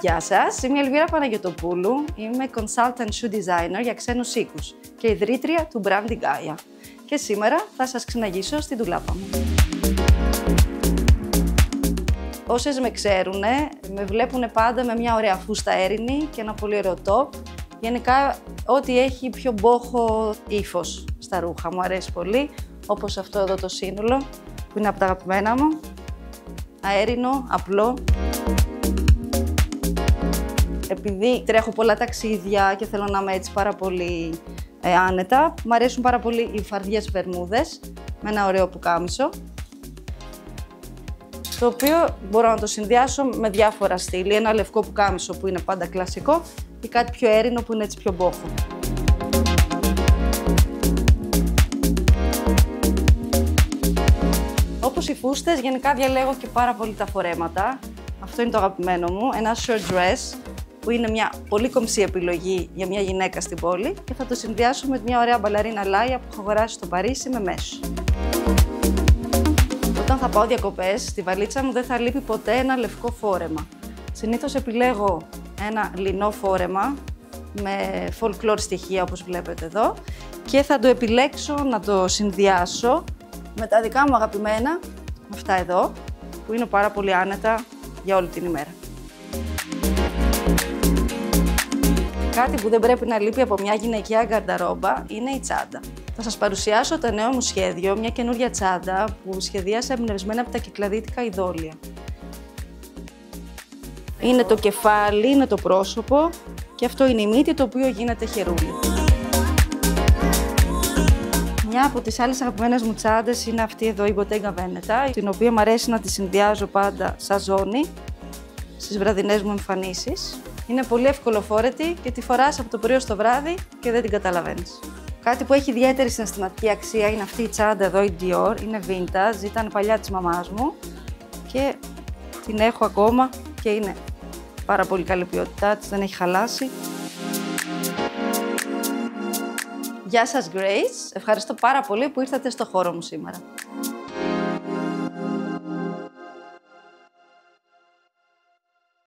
Γεια σας, είμαι η Ελβίρα Παναγιωτοπούλου, είμαι consultant shoe designer για ξένους οίκους και ιδρύτρια του brand Gaia. Και σήμερα θα σας ξυναγήσω στην ντουλάπα μου. Όσες με ξέρουν, με βλέπουν πάντα με μια ωραία φούστα έρινη και ένα πολύ ωραίο top. Γενικά, ό,τι έχει πιο μπόχο ύφος στα ρούχα μου αρέσει πολύ, όπως αυτό εδώ το σύνολο, που είναι από τα αγαπημένα μου. Αέρινο, απλό. Επειδή τρέχω πολλά ταξίδια και θέλω να είμαι έτσι πάρα πολύ άνετα, μου αρέσουν πάρα πολύ οι φαρδιές βερμούδες με ένα ωραίο πουκάμισο, το οποίο μπορώ να το συνδυάσω με διάφορα στυλ. Ένα λευκό πουκάμισο που είναι πάντα κλασικό ή κάτι πιο έρινο που είναι έτσι πιο μπόχο. Όπως οι φούστες, γενικά διαλέγω και πάρα πολύ τα φορέματα. Αυτό είναι το αγαπημένο μου, ένα short dress, που είναι μια πολύ κομψή επιλογή για μια γυναίκα στην πόλη και θα το συνδυάσω με μια ωραία μπαλαρίνα λάια που έχω αγοράσει στο Παρίσι με μέσο. Όταν θα πάω διακοπές, στη βαλίτσα μου δεν θα λείπει ποτέ ένα λευκό φόρεμα. Συνήθως επιλέγω ένα λινό φόρεμα με folklore στοιχεία όπως βλέπετε εδώ και θα το επιλέξω να το συνδυάσω με τα δικά μου αγαπημένα, αυτά εδώ, που είναι πάρα πολύ άνετα για όλη την ημέρα. Κάτι που δεν πρέπει να λείπει από μια γυναικεία γκαρνταρόμπα είναι η τσάντα. Θα σας παρουσιάσω το νέο μου σχέδιο, μια καινούρια τσάντα που σχεδίασα εμπνευσμένα από τα κυκλαδίτικα ειδόλια. Είναι το κεφάλι, είναι το πρόσωπο και αυτό είναι η μύτη, το οποίο γίνεται χερούλι. Μια από τις άλλες αγαπημένες μου τσάντες είναι αυτή εδώ, η Bottega Veneta, την οποία μου αρέσει να τη συνδυάζω πάντα σαν ζώνη στις βραδινές μου εμφανίσεις. Είναι πολύ ευκολοφόρετη και τη φοράς από το πρωί στο βράδυ και δεν την καταλαβαίνεις. Κάτι που έχει ιδιαίτερη συναισθηματική αξία είναι αυτή η τσάντα εδώ, η Dior. Είναι vintage, ήταν παλιά της μαμάς μου και την έχω ακόμα και είναι πάρα πολύ καλή ποιότητά της, δεν έχει χαλάσει. Γεια σας Grace, ευχαριστώ πάρα πολύ που ήρθατε στο χώρο μου σήμερα.